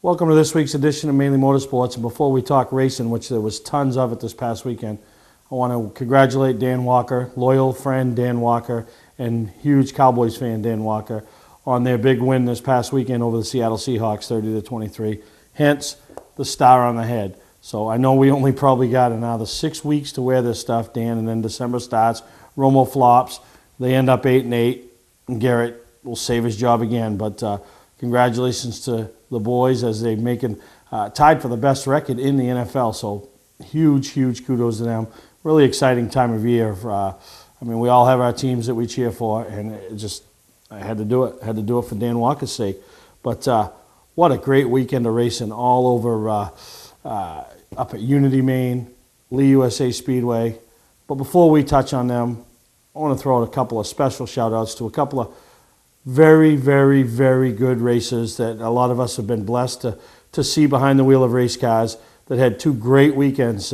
Welcome to this week's edition of Mainely Motorsports. And before we talk racing, which there was tons of it this past weekend, I want to congratulate Dan Walker, loyal friend Dan Walker, and huge Cowboys fan Dan Walker, on their big win this past weekend over the Seattle Seahawks, 30-23. Hence, the star on the head. So I know we only probably got another 6 weeks to wear this stuff, Dan, and then December starts. Romo flops. They end up 8-8, and Garrett will save his job again. But congratulations to the boys as they're making tied for the best record in the NFL. So huge kudos to them. Really exciting time of year. We all have our teams that we cheer for, and I had to do it. I had to do it for Dan Walker's sake. But what a great weekend of racing all over up at Unity, Maine, Lee USA Speedway. But before we touch on them, I want to throw out a couple of special shout-outs to a couple of very good racers that a lot of us have been blessed to see behind the wheel of race cars that had two great weekends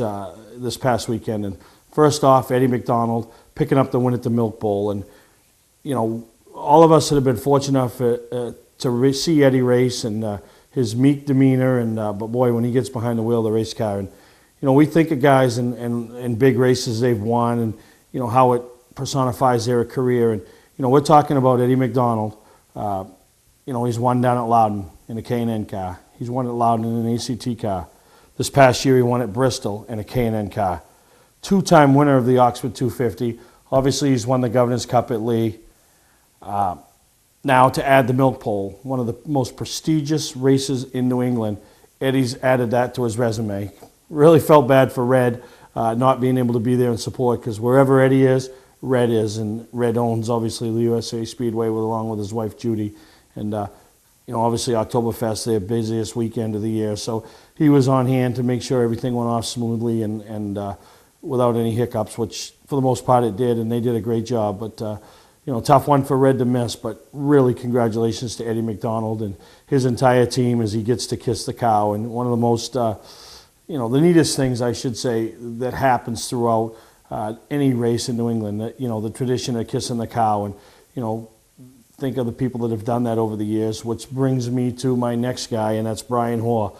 this past weekend. And first off, Eddie McDonald picking up the win at the Milk Bowl. And, you know, all of us that have been fortunate enough to see Eddie race and his meek demeanor, and but boy, when he gets behind the wheel of the race car, and you know, we think of guys in big races they've won, and you know how it personifies their career. And you know, we're talking about Eddie McDonald. You know, he's won down at Loudon in a K&N car. He's won at Loudon in an ACT car. This past year, he won at Bristol in a K&N car. Two-time winner of the Oxford 250. Obviously, he's won the Governor's Cup at Lee. Now, to add the Milk Bowl, one of the most prestigious races in New England, Eddie's added that to his resume. Really felt bad for Red not being able to be there and support, because wherever Eddie is, Red is, and Red owns, obviously, the USA Speedway along with his wife, Judy. And, you know, obviously, Oktoberfest, their busiest weekend of the year. So he was on hand to make sure everything went off smoothly and without any hiccups, which for the most part it did, and they did a great job. But, you know, tough one for Red to miss, but really congratulations to Eddie McDonald and his entire team as he gets to kiss the cow. And one of the most, you know, the neatest things, I should say, that happens throughout any race in New England, that, you know, the tradition of kissing the cow. And, you know, think of the people that have done that over the years, which brings me to my next guy, and that's Brian Hoare.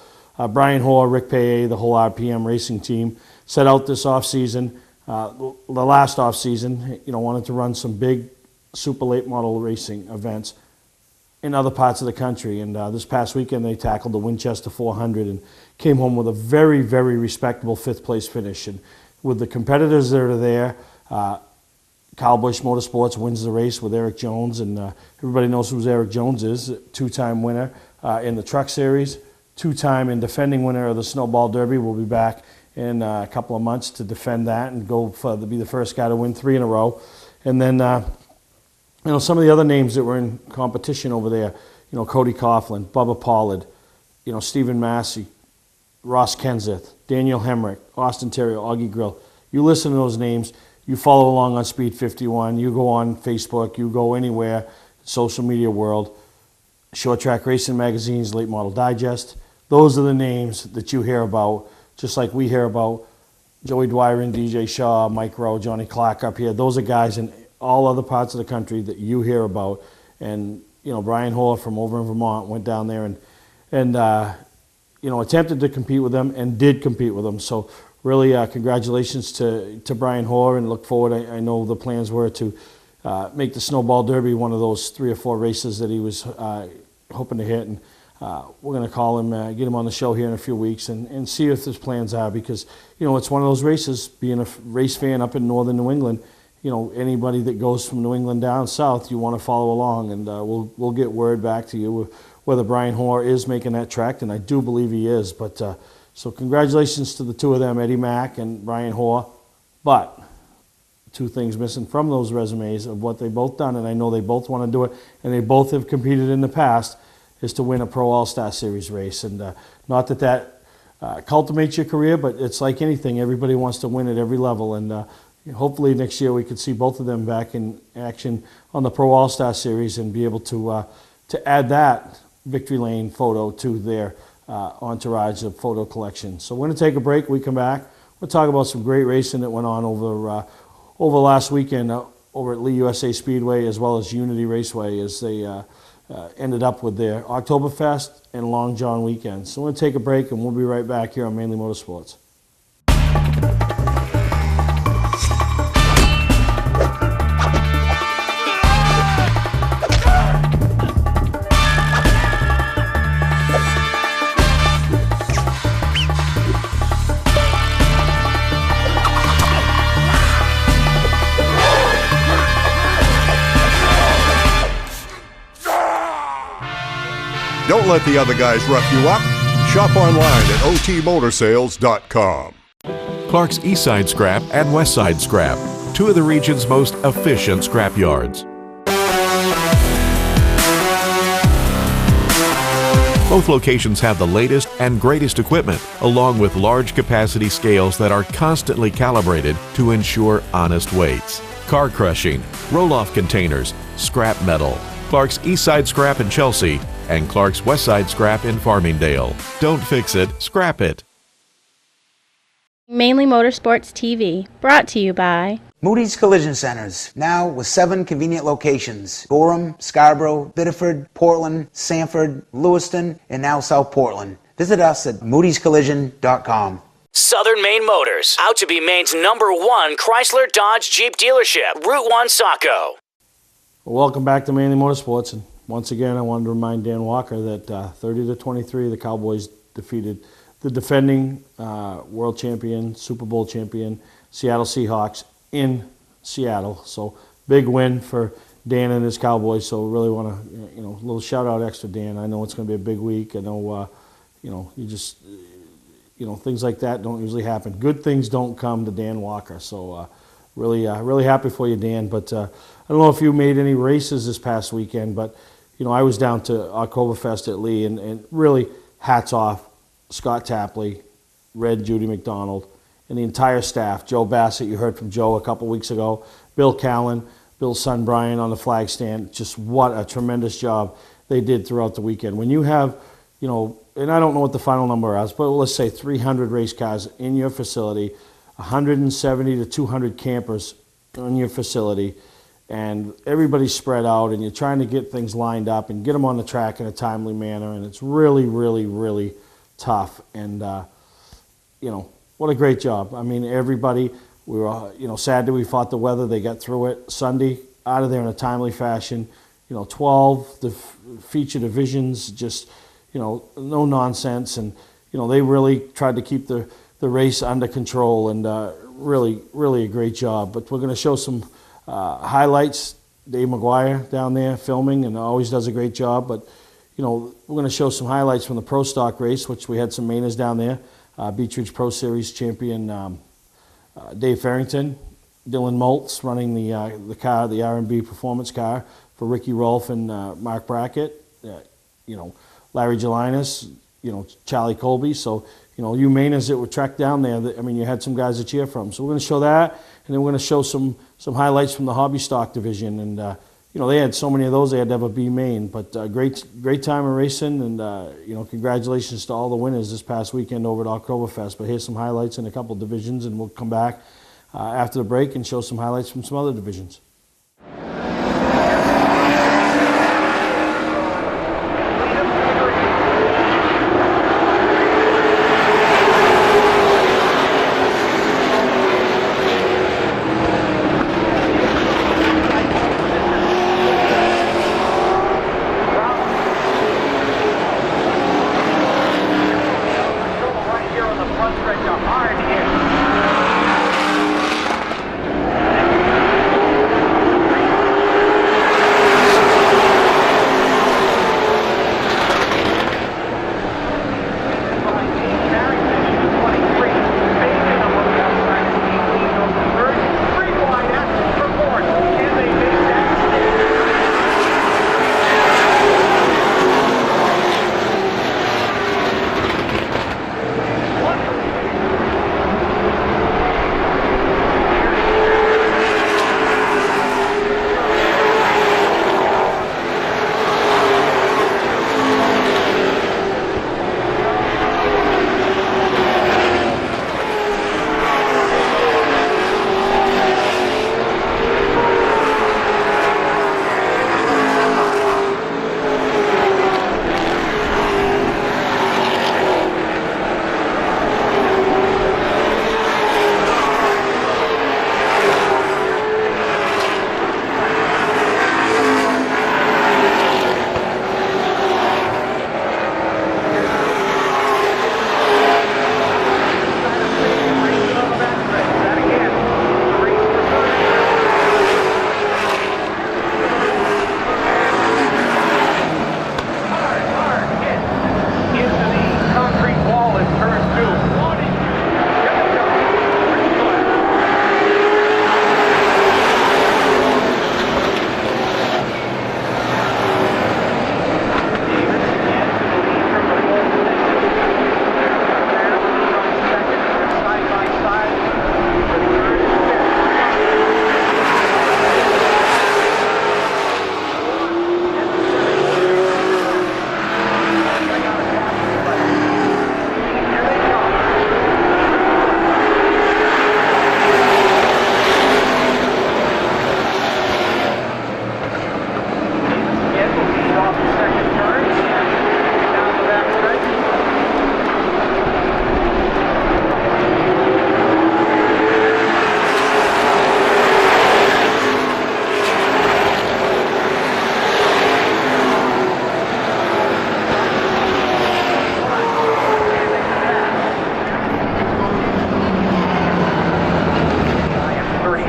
Brian Hoare, Rick Paye, the whole RPM racing team, set out this offseason, the last offseason, you know, wanted to run some big super late model racing events in other parts of the country. And this past weekend they tackled the Winchester 400 and came home with a very respectable 5th place finish. And with the competitors that are there, Kyle Busch Motorsports wins the race with Eric Jones, and everybody knows who Eric Jones is, two-time winner in the Truck Series, two-time and defending winner of the Snowball Derby. Will be back in a couple of months to defend that and be the first guy to win 3 in a row. And then you know, some of the other names that were in competition over there, you know, Cody Coughlin, Bubba Pollard, you know, Stephen Massey, Ross Kenseth, Daniel Hemrick, Austin Terrio, Augie Grill. You listen to those names, you follow along on Speed 51, you go on Facebook, you go anywhere, social media world, Short Track Racing Magazine's Late Model Digest. Those are the names that you hear about, just like we hear about Joey Dwyer and DJ Shaw, Mike Rowe, Johnny Clark up here. Those are guys in all other parts of the country that you hear about. And, you know, Brian Hoare from over in Vermont went down there and you know, attempted to compete with them and did compete with them. So really congratulations to Brian Hoare, and look forward. I know the plans were to make the Snowball Derby one of those 3 or 4 races that he was hoping to hit. And we're going to call him, get him on the show here in a few weeks and see if his plans are, because, you know, it's one of those races, being a race fan up in northern New England, you know, anybody that goes from New England down south, you want to follow along, and we'll get word back to you whether Brian Hoare is making that trek, and I do believe he is. But so congratulations to the two of them, Eddie Mack and Brian Hoare. But 2 things missing from those resumes of what they both done, and I know they both want to do it, and they both have competed in the past, is to win a Pro All-Star Series race. And not that cultivates your career, but it's like anything. Everybody wants to win at every level, and hopefully next year we could see both of them back in action on the Pro All-Star Series and be able to add that victory lane photo to their entourage of photo collection. So we're going to take a break. We come back, we'll talk about some great racing that went on over last weekend over at Lee USA Speedway, as well as Unity Raceway, as they ended up with their Oktoberfest and Long John weekend. So we're going to take a break, and we'll be right back here on Mainely Motorsports. Don't let the other guys rough you up. Shop online at otmotorsales.com. Clark's Eastside Scrap and Westside Scrap, two of the region's most efficient scrap yards. Both locations have the latest and greatest equipment, along with large capacity scales that are constantly calibrated to ensure honest weights. Car crushing, roll-off containers, scrap metal. Clark's Eastside Scrap in Chelsea and Clark's Westside Scrap in Farmingdale. Don't fix it, scrap it. Mainly Motorsports TV, brought to you by Moody's Collision Centers, now with 7 convenient locations: Gorham, Scarborough, Biddeford, Portland, Sanford, Lewiston, and now South Portland. Visit us at moodyscollision.com. Southern Maine Motors, out to be Maine's #1 Chrysler Dodge Jeep dealership, Route 1 Saco. Welcome back to Mainely Motorsports, and once again I wanted to remind Dan Walker that 30-23 the Cowboys defeated the defending world champion, Super Bowl champion, Seattle Seahawks in Seattle. So big win for Dan and his Cowboys. So really want to, a little shout out extra, Dan. I know it's going to be a big week. I know, you just, things like that don't usually happen. Good things don't come to Dan Walker. So really happy for you, Dan. But I don't know if you made any races this past weekend, but I was down to Oktoberfest at Lee, and really hats off Scott Tapley, Red Judy McDonald, and the entire staff. Joe Bassett, you heard from Joe a couple weeks ago. Bill Callen, Bill's son Brian on the flag stand. Just what a tremendous job they did throughout the weekend. When you have, and I don't know what the final number is, but let's say 300 race cars in your facility, 170 to 200 campers in your facility, and everybody's spread out, and you're trying to get things lined up and get them on the track in a timely manner, and it's really tough. And what a great job. I mean, everybody, we were sad that we fought the weather. They got through it Sunday, out of there in a timely fashion. 12 the feature divisions, just no nonsense, and they really tried to keep the race under control, and really a great job. But we're going to show some highlights. Dave McGuire down there filming and always does a great job. But we're going to show some highlights from the Pro Stock race, which we had some Mainers down there. Beech Ridge Pro Series champion Dave Farrington, Dylan Moltz running the car, the R&B performance car for Ricky Rolfe and Mark Brackett. Larry Gelinas, Charlie Colby. So you Mainers that were tracked down there, you had some guys to cheer from. So we're going to show that, and then we're going to show some highlights from the hobby stock division. And they had so many of those, they had to have a B main. But great time of racing, and congratulations to all the winners this past weekend over at Oktoberfest. But here's some highlights in a couple divisions, and we'll come back after the break and show some highlights from some other divisions.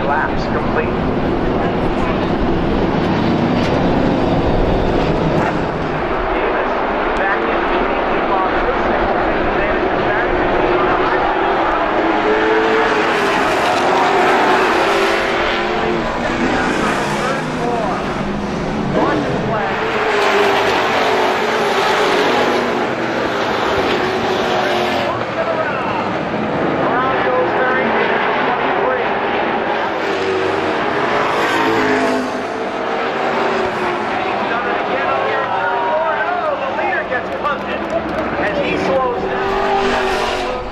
laps complete. Back into the boxes. Takes advantage of that. Caution flag. Around goes Barrington into 23. He's done it again on here. Oh, the leader gets punted as he slows down.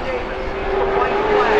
Davis sees the white flag.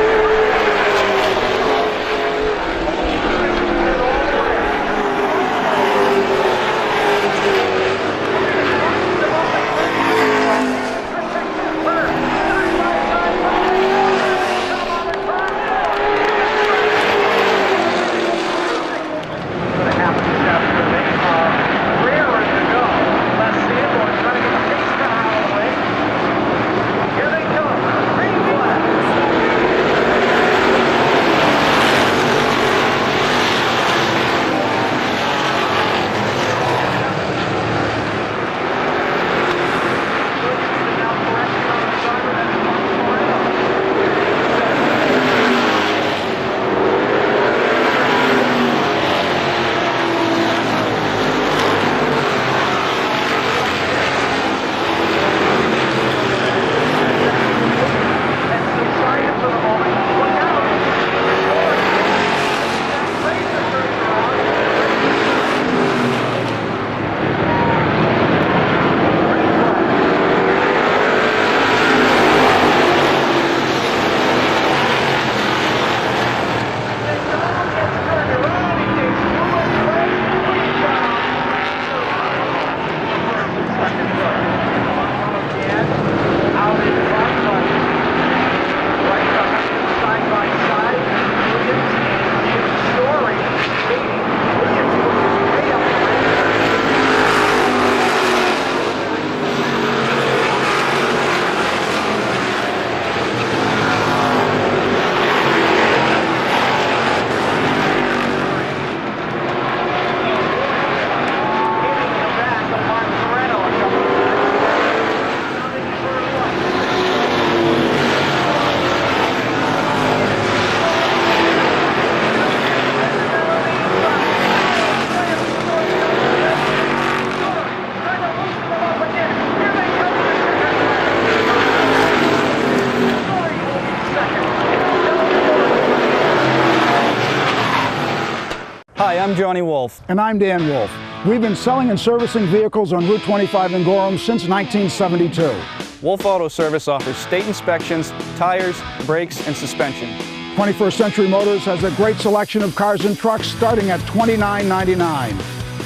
Hi, I'm Johnny Wolf. And I'm Dan Wolf. We've been selling and servicing vehicles on Route 25 in Gorham since 1972. Wolf Auto Service offers state inspections, tires, brakes, and suspension. 21st Century Motors has a great selection of cars and trucks starting at $29.99.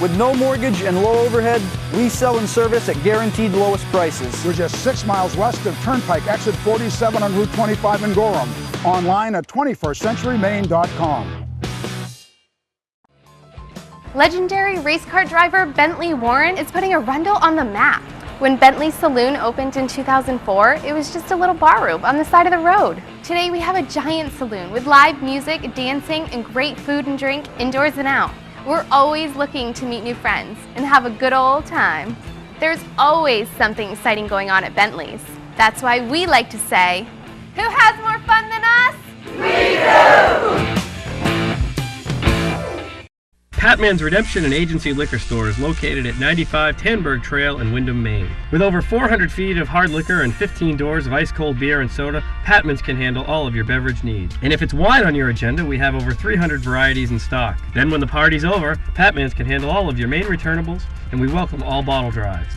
With no mortgage and low overhead, we sell and service at guaranteed lowest prices. We're just 6 miles west of Turnpike Exit 47 on Route 25 in Gorham. Online at 21stcenturymaine.com. Legendary race car driver Bentley Warren is putting Arundel on the map. When Bentley's Saloon opened in 2004, it was just a little bar room on the side of the road. Today we have a giant saloon with live music, dancing, and great food and drink indoors and out. We're always looking to meet new friends and have a good old time. There's always something exciting going on at Bentley's. That's why we like to say, who has more fun than us? We do! Patman's Redemption and Agency Liquor Store is located at 95 Tanberg Trail in Windham, Maine. With over 400 feet of hard liquor and 15 doors of ice-cold beer and soda, Patman's can handle all of your beverage needs. And if it's wine on your agenda, we have over 300 varieties in stock. Then when the party's over, Patman's can handle all of your main returnables, and we welcome all bottle drives.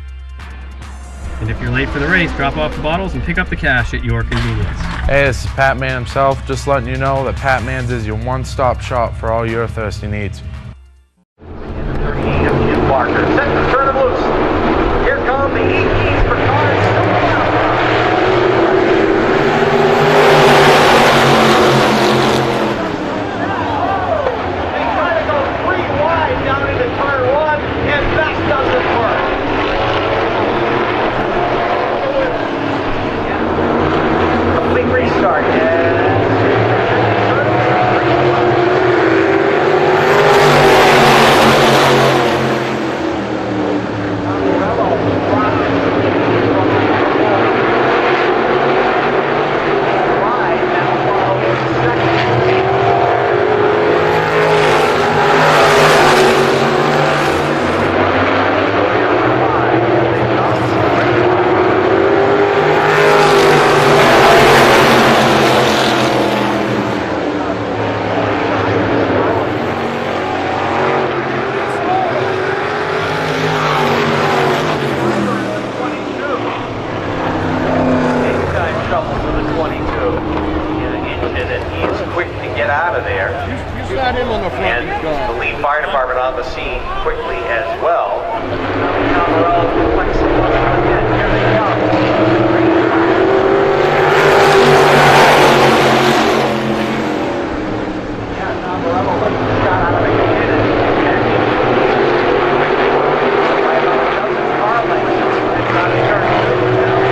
And if you're late for the race, drop off the bottles and pick up the cash at your convenience. Hey, this is Pat Man himself, just letting you know that Pat Man's is your one-stop shop for all your thirsty needs. Parker, set to turn them loose. Here come the EPs for cars. They try to go 3 wide down into turn 1, and that doesn't work. Complete restart. Yes. And the lead fire department on the scene quickly as well. Now Morello's been flexing once again. Here they come. Yeah, now Morello lets the shot out of it. By about a dozen car lengths. It's on turn 2 now.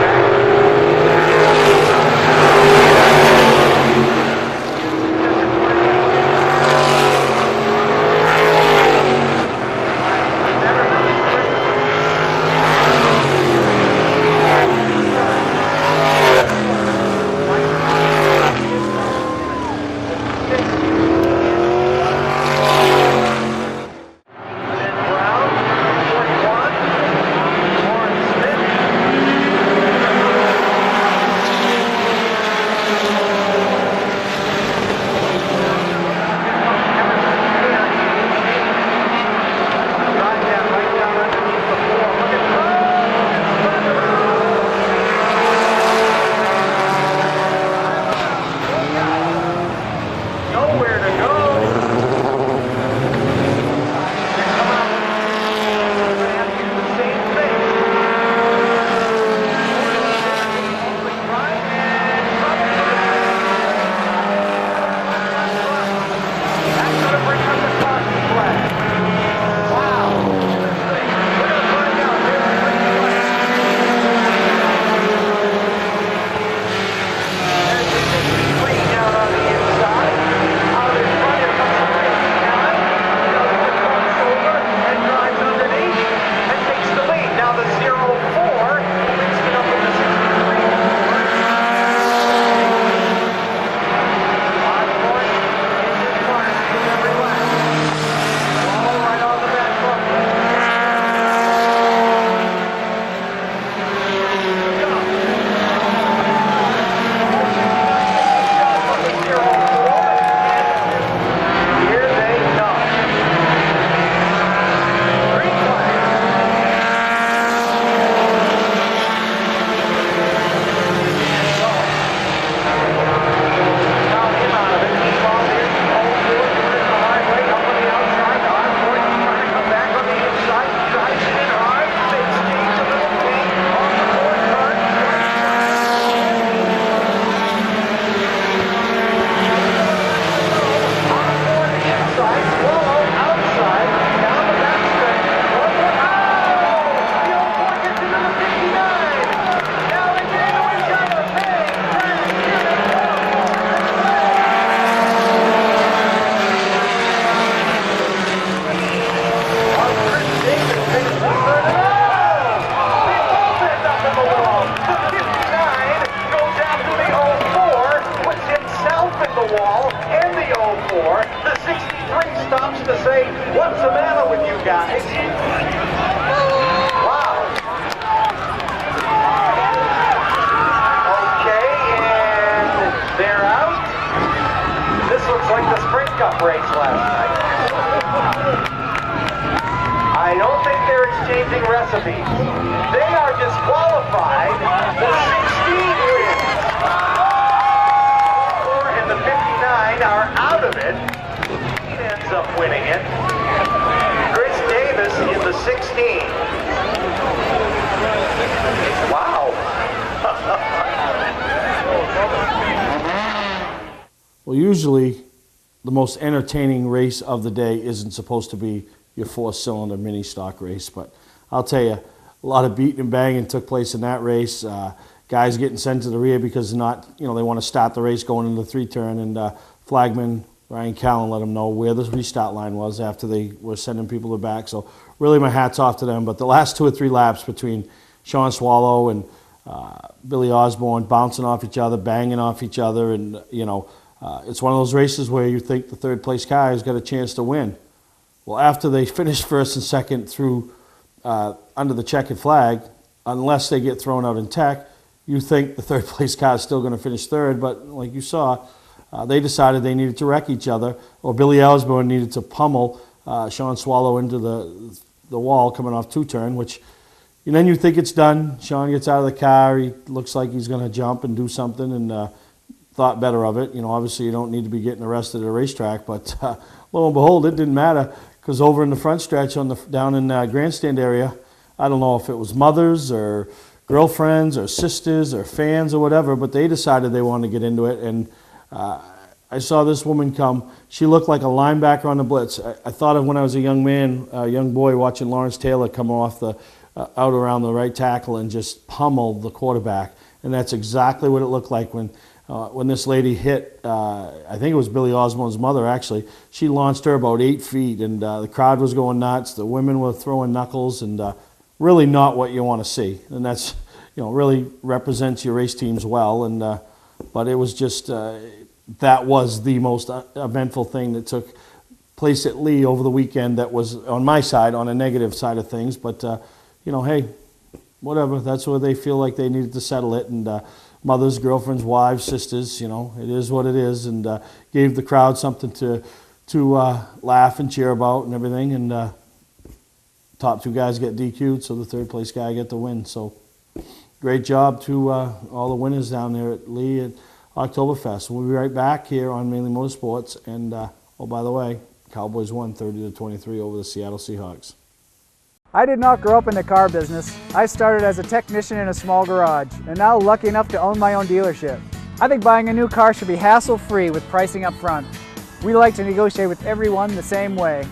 Well, usually the most entertaining race of the day isn't supposed to be your four-cylinder mini stock race, but I'll tell you, a lot of beating and banging took place in that race. Guys getting sent to the rear because they want to start the race going into the three-turn, and flagman Ryan Callan let them know where the restart line was after they were sending people to the back. So really my hat's off to them. But the last 2 or 3 laps between Sean Swallow and Billy Osborne bouncing off each other, banging off each other, and it's one of those races where you think the third place car has got a chance to win. Well, after they finish first and second through under the checkered flag, unless they get thrown out in tech, you think the third place car is still going to finish third, but like you saw, they decided they needed to wreck each other, or Billy Osborne needed to pummel Sean Swallow into the wall coming off two-turn, which and then you think it's done. Sean gets out of the car, he looks like he's going to jump and do something, and thought better of it. You know, obviously you don't need to be getting arrested at a racetrack, but lo and behold, it didn't matter, because over in the front stretch down in grandstand area, I don't know if it was mothers or girlfriends or sisters or fans or whatever, but they decided they wanted to get into it. And I saw this woman come. She looked like a linebacker on the blitz. I thought of when I was a young man, a young boy, watching Lawrence Taylor come off the out around the right tackle and just pummel the quarterback. And that's exactly what it looked like when this lady hit, I think it was Billy Osborne's mother, actually. She launched her about 8 feet, and the crowd was going nuts. The women were throwing knuckles, and really not what you want to see. And that's, you know, really represents your race teams well. And but it was just, that was the most eventful thing that took place at Lee over the weekend that was on my side, on a negative side of things. But, you know, hey, whatever, that's where they feel like they needed to settle it. And mothers, girlfriends, wives, sisters, you know, it is what it is. And gave the crowd something to laugh and cheer about and everything. And top 2 guys get DQ'd, so the 3rd place guy get the win. So great job to all the winners down there at Lee at Oktoberfest. We'll be right back here on Mainely Motorsports. And oh, by the way, Cowboys won 30-23 over the Seattle Seahawks. I did not grow up in the car business. I started as a technician in a small garage, and now lucky enough to own my own dealership. I think buying a new car should be hassle-free with pricing up front. We like to negotiate with everyone the same way.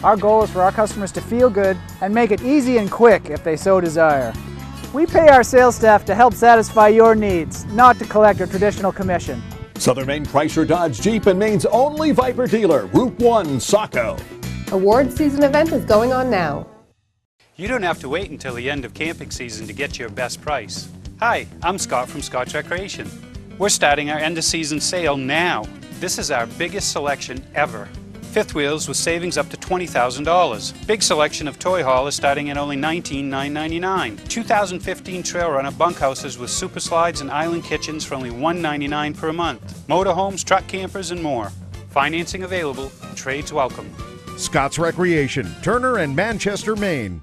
Our goal is for our customers to feel good and make it easy and quick if they so desire. We pay our sales staff to help satisfy your needs, not to collect a traditional commission. Southern Maine Chrysler Dodge Jeep and Maine's only Viper dealer, Route 1, Saco. Award season event is going on now. You don't have to wait until the end of camping season to get your best price. Hi, I'm Scott from Scott's Recreation. We're starting our end of season sale now. This is our biggest selection ever. Fifth wheels with savings up to $20,000. Big selection of toy haulers starting at only $19,999. 2015 trail runner bunkhouses with super slides and island kitchens for only $199 per month. Motorhomes, truck campers, and more. Financing available. Trades welcome. Scott's Recreation, Turner and Manchester, Maine.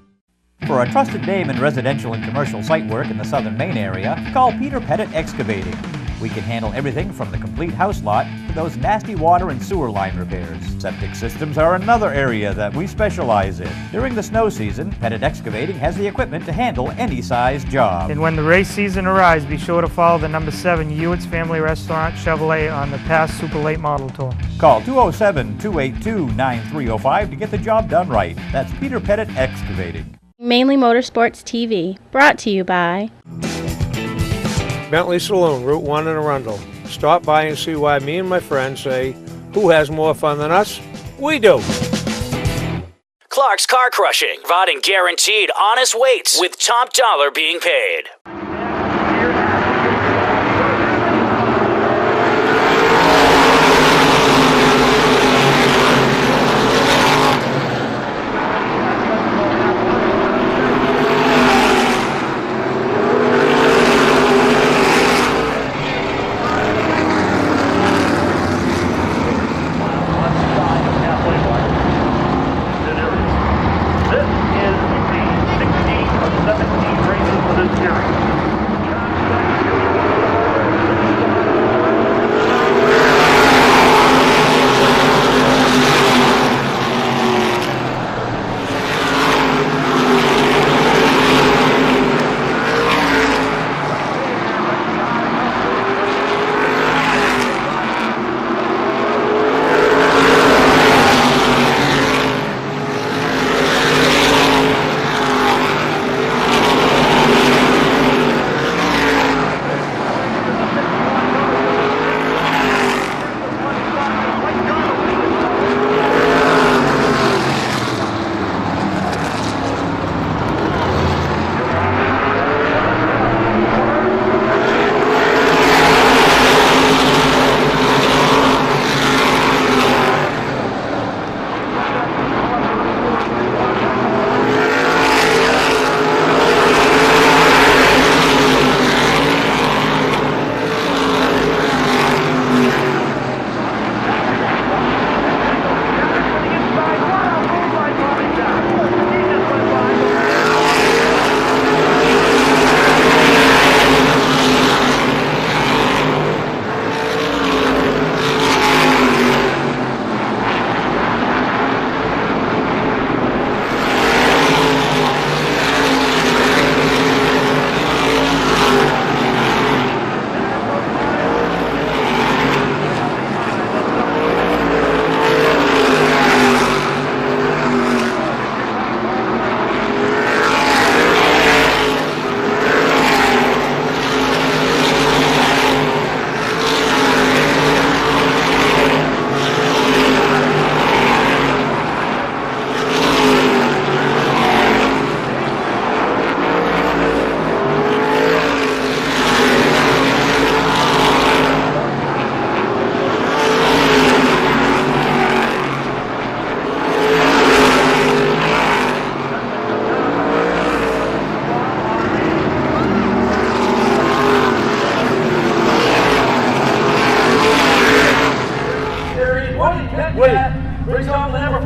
For a trusted name in residential and commercial site work in the Southern Maine area, call Peter Pettit Excavating. We can handle everything from the complete house lot to those nasty water and sewer line repairs. Septic systems are another area that we specialize in. During the snow season, Pettit Excavating has the equipment to handle any size job. And when the race season arrives, be sure to follow the number 7 Hewitt's Family Restaurant Chevrolet on the past Super Late Model Tour. Call 207-282-9305 to get the job done right. That's Peter Pettit Excavating. Mainly Motorsports TV, brought to you by Bentley Saloon, Route 1 in Arundel. Stop by and see why me and my friends say, who has more fun than us? We do. Clark's Car Crushing, providing guaranteed honest weights with top dollar being paid. This is the 16 of 17 races for this series.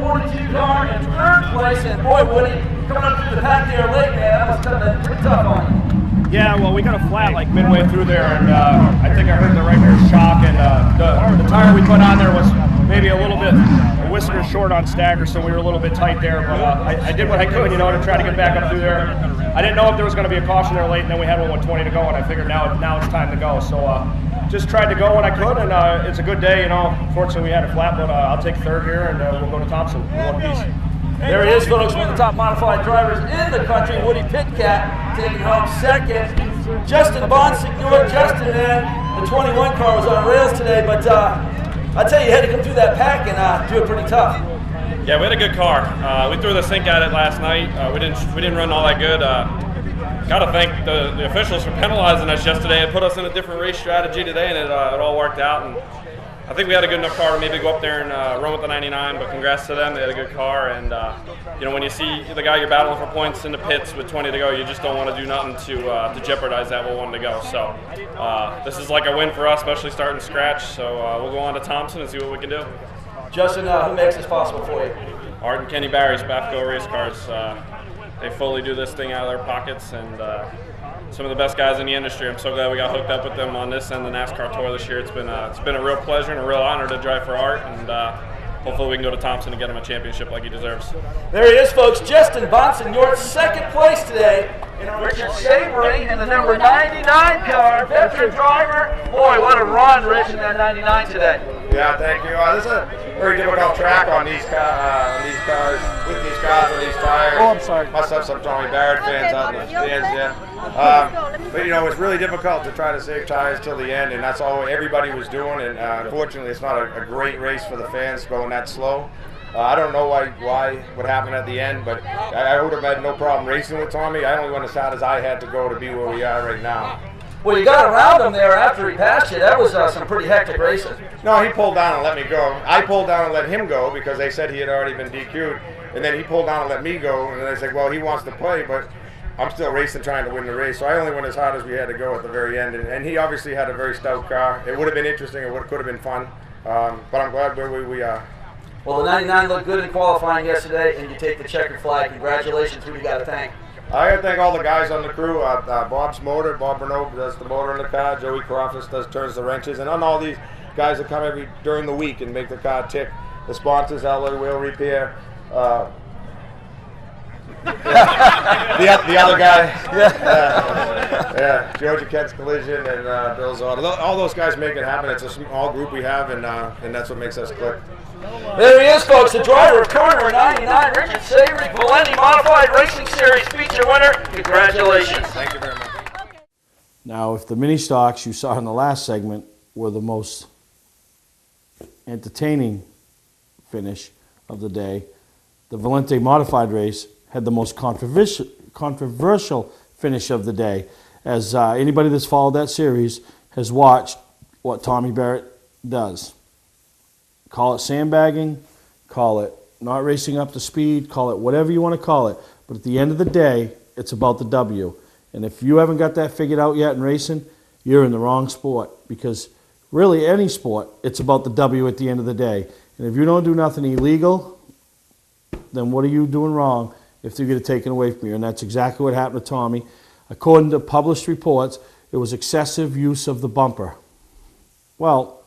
42 car in third place, and boy, Woody, coming up through the pack there late, man, that must have been pretty tough on you. Yeah, well, we got a flat like midway through there, and I think I heard the right rear shock, and the tire we put on there was maybe a little bit a whisker short on stagger, so we were a little bit tight there, but I did what I could, to try to get back up through there. I didn't know if there was going to be a caution there late, and then we had 1:20 to go, and I figured now it's time to go. So just tried to go when I could, and it's a good day. Fortunately, we had a flat, but I'll take third here, and we'll go to Thompson in one piece. There he is, folks, one of the top modified drivers in the country, Woody Pitcat, taking home second. Justin Bonsignor, Justin, man, the 21 car was on rails today, but I tell you, you had to come through that pack and do it pretty tough. Yeah, we had a good car. We threw the sink at it last night. We didn't run all that good. Got to thank the officials for penalizing us yesterday. It put us in a different race strategy today, and it all worked out. And I think we had a good enough car to maybe go up there and run with the 99, but congrats to them. They had a good car, and when you see the guy you're battling for points in the pits with 20 to go, you just don't want to do nothing to jeopardize that with 1 to go. So this is like a win for us, especially starting scratch. So we'll go on to Thompson and see what we can do. Justin, who makes this possible for you? Art and Kenny Barry's Bafco race cars. They fully do this thing out of their pockets, and some of the best guys in the industry. I'm so glad we got hooked up with them on this and the NASCAR Tour this year. It's been a real pleasure and a real honor to drive for Art, and hopefully we can go to Thompson and get him a championship like he deserves. There he is, folks. Justin Bonsignor, second place today. Richard Savory in the number 99 car, veteran driver. Boy, what a run, Rich, in that 99 today. Yeah, thank you. This is a very difficult track on these cars, with these cars, with these tires. Oh, I'm sorry. Must have some Tommy Barrett fans out in the stands, yeah. But it's really difficult to try to save tires till the end, and that's all everybody was doing. And unfortunately, it's not a great race for the fans going that slow. I don't know what happened at the end, but I would have had no problem racing with Tommy. I only went as hard as I had to go to be where we are right now. Well, you got around him there after he passed you. That was some pretty hectic racing. No, he pulled down and let me go. I pulled down and let him go because they said he had already been DQ'd. And then he pulled down and let me go. And they said, well, he wants to play, but I'm still racing trying to win the race. So I only went as hard as we had to go at the very end. And he obviously had a very stout car. It would have been interesting. It could have been fun. But I'm glad where we are. Well, the 99 looked good in qualifying yesterday, and you take the checkered flag. Congratulations. Who do you got to thank? I got to thank all the guys on the crew. Bob's motor, Bob Renault does the motor in the car. Joey Carafas turns the wrenches, and on all these guys that come during the week and make the car tick. The sponsors, Alloy Wheel Repair. The other guy, Joe Jaquette's Collision and Bill's Auto. All those guys make it happen. It's a small group we have, and that's what makes us click. There he is, folks, the driver of car number 99, Richard Savory, Valenti Modified Racing Series feature winner. Congratulations. Thank you very much. Now, if the mini stocks you saw in the last segment were the most entertaining finish of the day, the Valenti Modified race had the most controversial finish of the day, as anybody that's followed that series has watched what Tommy Barrett does. Call it sandbagging, call it not racing up to speed, call it whatever you want to call it. But at the end of the day, it's about the W. And if you haven't got that figured out yet in racing, you're in the wrong sport. Because really any sport, it's about the W at the end of the day. And if you don't do nothing illegal, then what are you doing wrong if they get it taken away from you? And that's exactly what happened to Tommy. According to published reports, it was excessive use of the bumper. Well,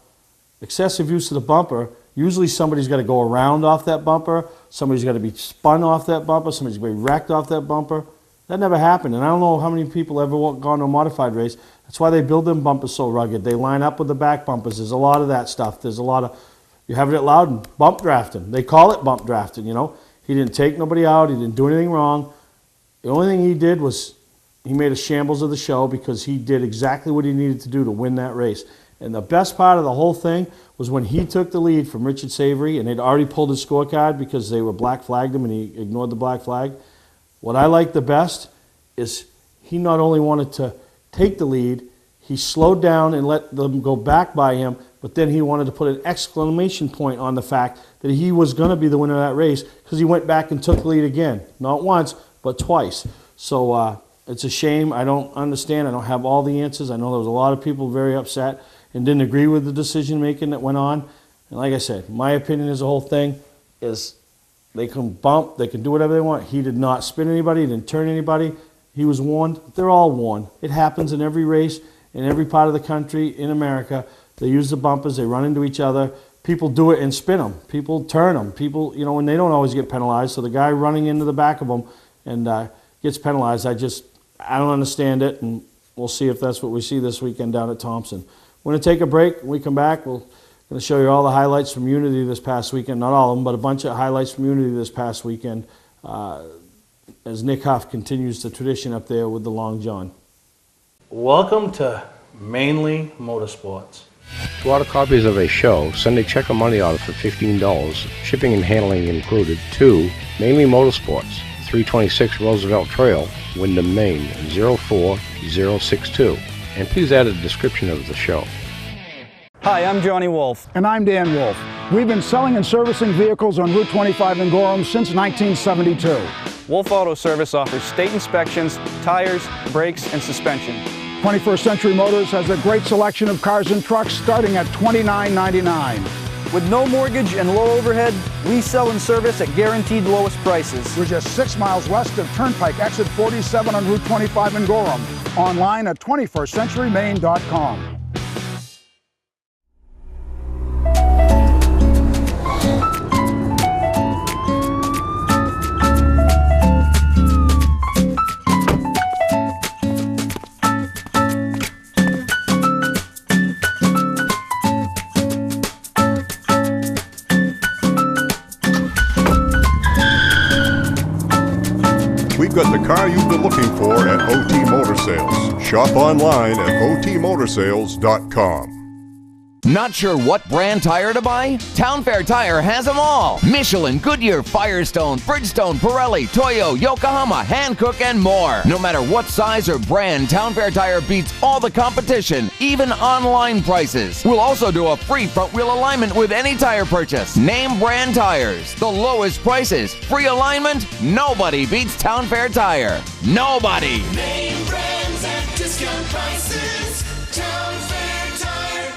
excessive use of the bumper, usually somebody's got to go around off that bumper, somebody's got to be spun off that bumper, somebody's going to be wrecked off that bumper. That never happened, and I don't know how many people ever gone to a modified race. That's why they build them bumpers so rugged. They line up with the back bumpers. There's a lot of that stuff. There's a lot of, you have it at Loudon, bump drafting. They call it bump drafting, you know. He didn't take nobody out. He didn't do anything wrong. The only thing he did was he made a shambles of the show because he did exactly what he needed to do to win that race. And the best part of the whole thing was when he took the lead from Richard Savory, and they'd already pulled his scorecard because they were black flagged him and he ignored the black flag. What I like the best is he not only wanted to take the lead, he slowed down and let them go back by him, but then he wanted to put an exclamation point on the fact that he was going to be the winner of that race because he went back and took the lead again. Not once, but twice. So it's a shame. I don't understand. I don't have all the answers. I know there was a lot of people very upset and didn't agree with the decision making that went on. And like I said, my opinion is the whole thing is They can bump, they can do whatever they want. He did not spin anybody, he didn't turn anybody. He was warned. They're all warned. It happens in every race, in every part of the country, in America. They use the bumpers, they run into each other. People do it and spin them. People turn them. People, you know, and they don't always get penalized. So the guy running into the back of them and gets penalized, I don't understand it, and we'll see if that's what we see this weekend down at Thompson. We're going to take a break. When we come back, we're going to show you all the highlights from Unity this past weekend. Not all of them, but a bunch of highlights from Unity this past weekend as Nick Huff continues the tradition up there with the Long John. Welcome to Mainely Motorsports. To order copies of a show, send a check or money order for $15, shipping and handling included, to Mainely Motorsports, 326 Roosevelt Trail, Windham, Maine, 04062. And please add a description of the show. Hi, I'm Johnny Wolf. And I'm Dan Wolf. We've been selling and servicing vehicles on Route 25 in Gorham since 1972. Wolf Auto Service offers state inspections, tires, brakes, and suspension. 21st Century Motors has a great selection of cars and trucks starting at $29.99. With no mortgage and low overhead, we sell and service at guaranteed lowest prices. We're just 6 miles west of Turnpike, exit 47 on Route 25 in Gorham. Online at 21stcenturymaine.com. We've got the car you've been looking for at OT Motor Sales. Shop online at otmotorsales.com. Not sure what brand tire to buy? Town Fair Tire has them all. Michelin, Goodyear, Firestone, Bridgestone, Pirelli, Toyo, Yokohama, Hankook, and more. No matter what size or brand, Town Fair Tire beats all the competition, even online prices. We'll also do a free front wheel alignment with any tire purchase. Name brand tires, the lowest prices, free alignment. Nobody beats Town Fair Tire. Nobody. Name brands at discount prices. Town Fair Tire.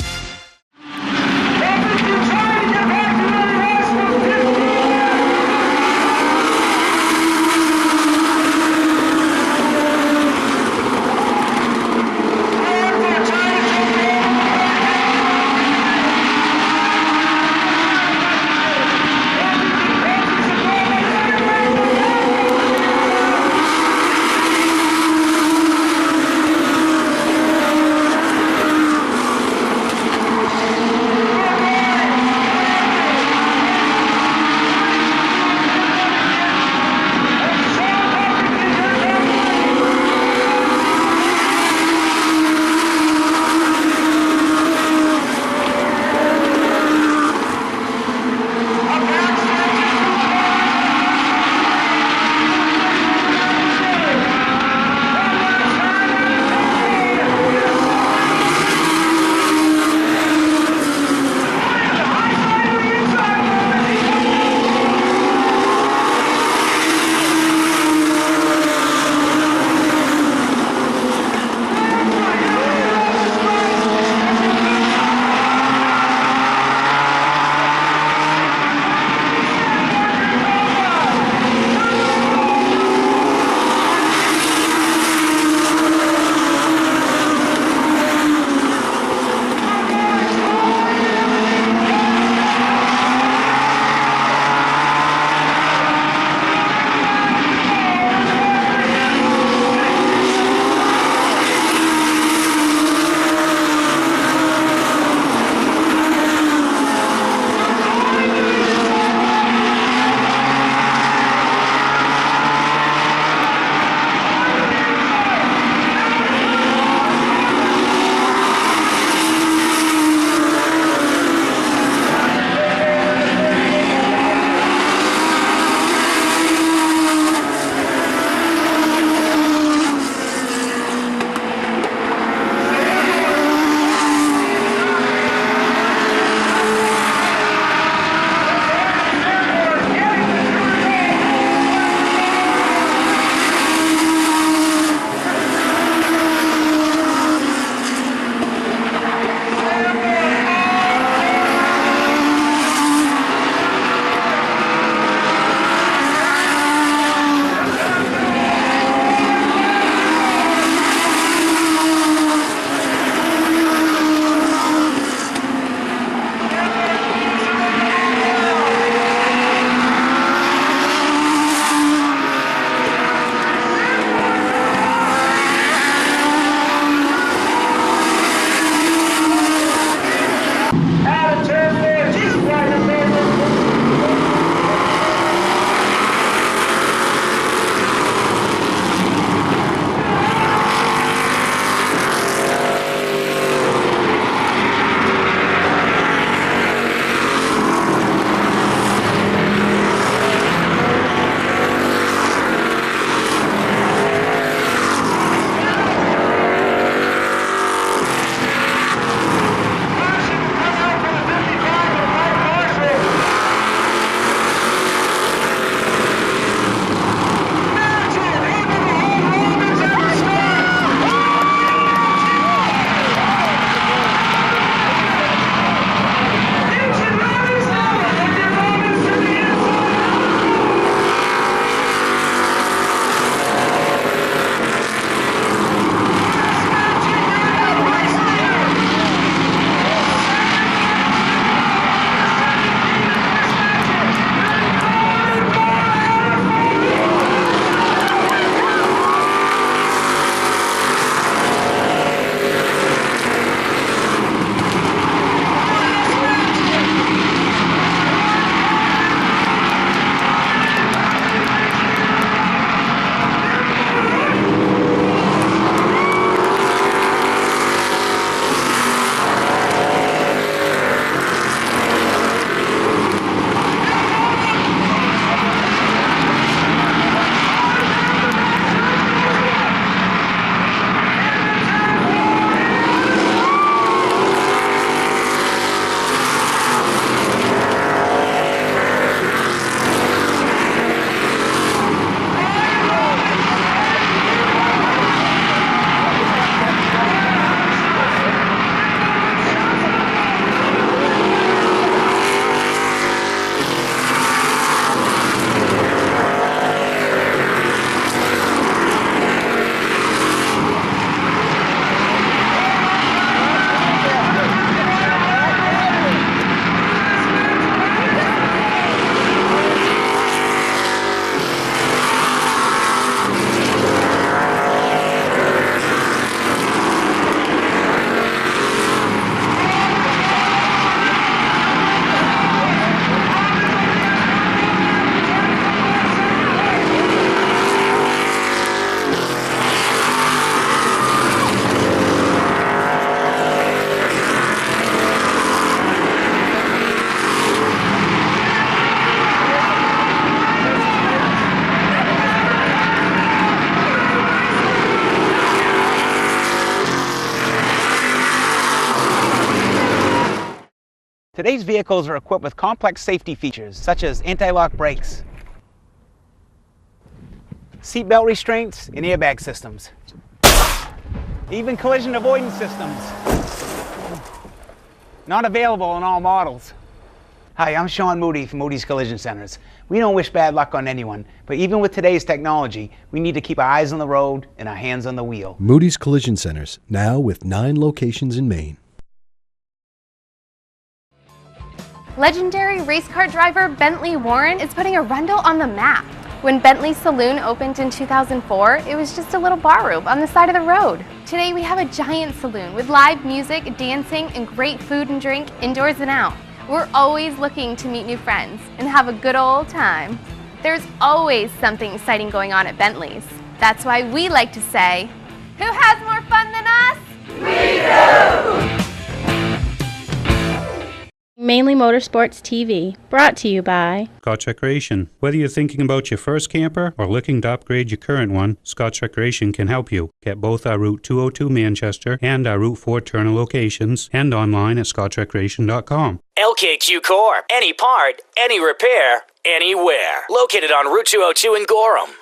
Today's vehicles are equipped with complex safety features such as anti-lock brakes, seatbelt restraints, and airbag systems. Even collision avoidance systems. Not available in all models. Hi, I'm Sean Moody from Moody's Collision Centers. We don't wish bad luck on anyone, but even with today's technology, we need to keep our eyes on the road and our hands on the wheel. Moody's Collision Centers, now with 9 locations in Maine. Legendary race car driver Bentley Warren is putting Arundel on the map. When Bentley's Saloon opened in 2004, it was just a little bar room on the side of the road. Today we have a giant saloon with live music, dancing, and great food and drink indoors and out. We're always looking to meet new friends and have a good old time. There's always something exciting going on at Bentley's. That's why we like to say, who has more fun than us? We do! Mainly Motorsports TV, brought to you by Scotch Recreation. Whether you're thinking about your first camper or looking to upgrade your current one, Scotch Recreation can help you. Get both our Route 202 Manchester and our Route 4 Turner locations and online at scotchrecreation.com. LKQ Core. Any part, any repair, anywhere. Located on Route 202 in Gorham.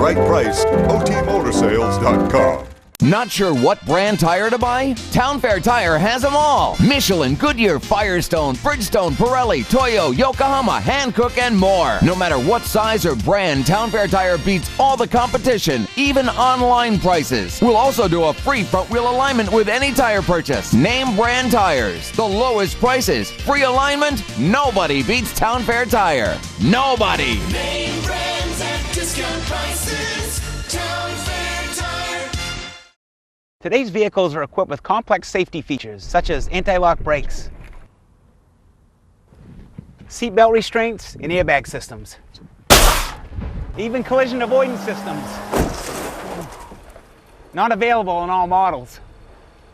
right price, otmotorsales.com. Not sure what brand tire to buy? Town Fair Tire has them all. Michelin, Goodyear, Firestone, Bridgestone, Pirelli, Toyo, Yokohama, Hankook, and more. No matter what size or brand, Town Fair Tire beats all the competition, even online prices. We'll also do a free front wheel alignment with any tire purchase. Name brand tires, the lowest prices, free alignment. Nobody beats Town Fair Tire. Nobody. Name brands at discount prices. Town Fair Tire. Today's vehicles are equipped with complex safety features such as anti-lock brakes, seatbelt restraints, and airbag systems. Even collision avoidance systems. Not available in all models.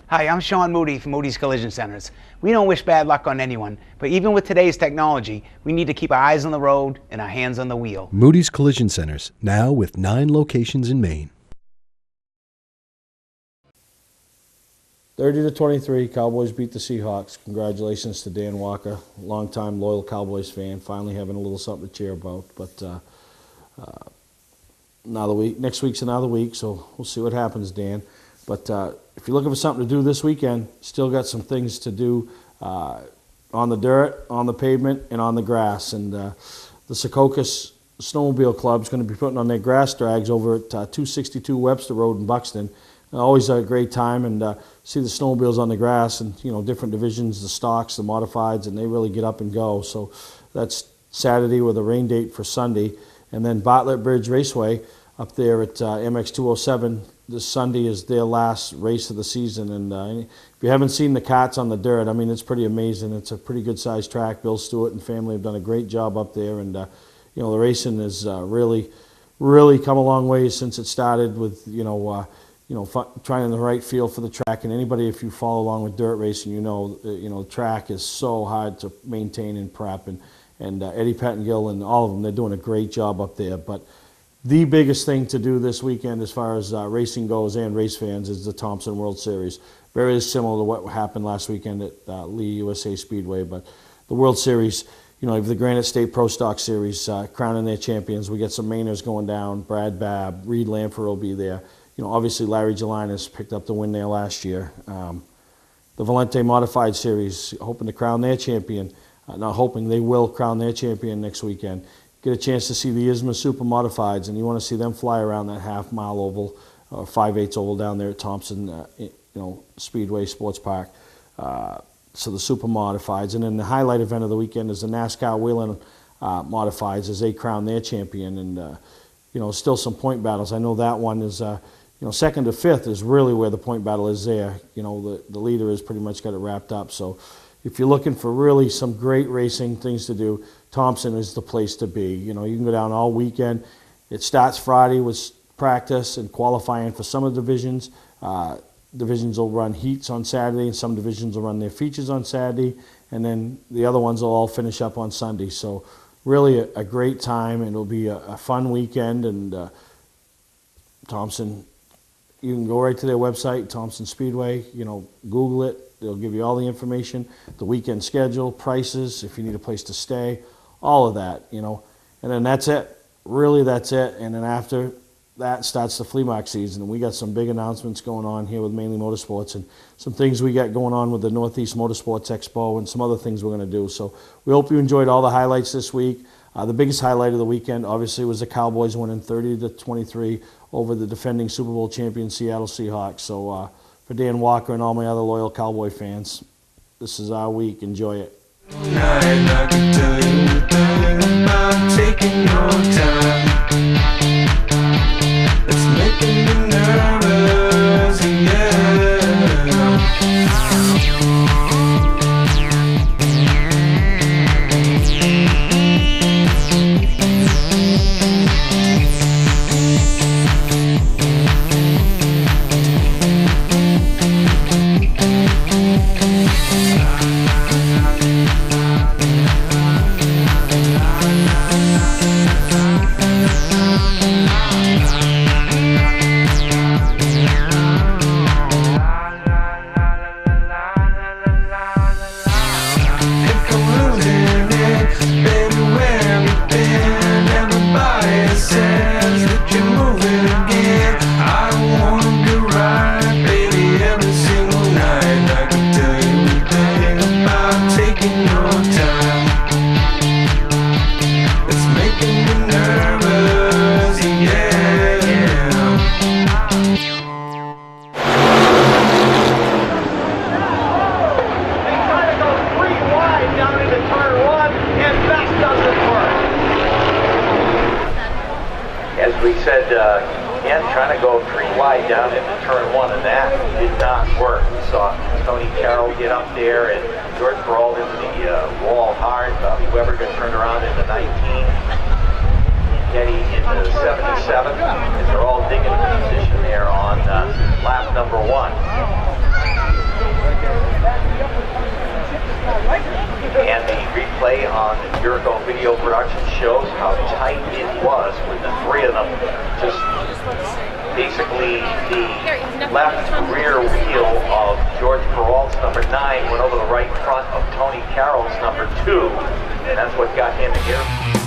Hi, I'm Sean Moody from Moody's Collision Centers. We don't wish bad luck on anyone, but even with today's technology, we need to keep our eyes on the road and our hands on the wheel. Moody's Collision Centers, now with 9 locations in Maine. 30-23, Cowboys beat the Seahawks. Congratulations to Dan Walker, longtime loyal Cowboys fan, finally having a little something to cheer about. But next week's another week, so we'll see what happens, Dan. But if you're looking for something to do this weekend, still got some things to do on the dirt, on the pavement, and on the grass. And the Secaucus Snowmobile Club is going to be putting on their grass drags over at 262 Webster Road in Buxton. Always a great time, and see the snowmobiles on the grass, and different divisions, the stocks, the modifieds, and they really get up and go. So that's Saturday with a rain date for Sunday, and then Bartlett Bridge Raceway up there at MX 207. This Sunday is their last race of the season, and if you haven't seen the karts on the dirt, I mean, it's pretty amazing. It's a pretty good sized track. Bill Stewart and family have done a great job up there, and the racing has really come a long way since it started with trying the right feel for the track. And anybody, if you follow along with dirt racing, the track is so hard to maintain and prep. And Eddie Pettengill and all of them, they're doing a great job up there. But the biggest thing to do this weekend as far as racing goes and race fans is the Thompson World Series. Very similar to what happened last weekend at Lee USA Speedway. But the World Series, the Granite State Pro Stock Series, crowning their champions. We got some Mainers going down. Brad Babb, Reed Lanford will be there. Obviously Larry Gelinas picked up the win there last year. The Valente Modified Series, hoping to crown their champion. Not hoping, they will crown their champion next weekend. Get a chance to see the ISMA Super Modifieds, and you want to see them fly around that half-mile oval, or 5/8 oval down there at Thompson, Speedway Sports Park. So the Super Modifieds, and then the highlight event of the weekend is the NASCAR Whelen Modifieds as they crown their champion, and still some point battles. I know that one is. Second to fifth is really where the point battle is there. The leader has pretty much got it wrapped up. So if you're looking for really some great racing things to do, Thompson is the place to be. You can go down all weekend. It starts Friday with practice and qualifying for some of the divisions. Divisions will run heats on Saturday, and some divisions will run their features on Saturday, and then the other ones will all finish up on Sunday. So really a great time, and it'll be a fun weekend. And Thompson, you can go right to their website, Thompson Speedway, Google it. They'll give you all the information, the weekend schedule, prices, if you need a place to stay, all of that, And then that's it. Really, that's it. And then after that starts the flea market season. And we got some big announcements going on here with Mainly Motorsports, and some things we got going on with the Northeast Motorsports Expo, and some other things we're going to do. So we hope you enjoyed all the highlights this week. The biggest highlight of the weekend, obviously, was the Cowboys winning 30-23 over the defending Super Bowl champion Seattle Seahawks. So for Dan Walker and all my other loyal Cowboy fans, this is our week. Enjoy it. I can tell you a thing about taking your time. It's making me nervous, yeah. Says that you're moving to go 3 wide down into turn 1, and that did not work. We saw Tony Carroll get up there, and George Peralta into the wall hard. Bobby Weber got turned around into 19. Getty into 77, and they're all digging into position there on lap number 1. And the replay on the Jericho video production shows how tight it was with the 3 of them. Just basically the left rear wheel of George Peralta's number 9 went over the right front of Tony Carroll's number 2, and that's what got him here.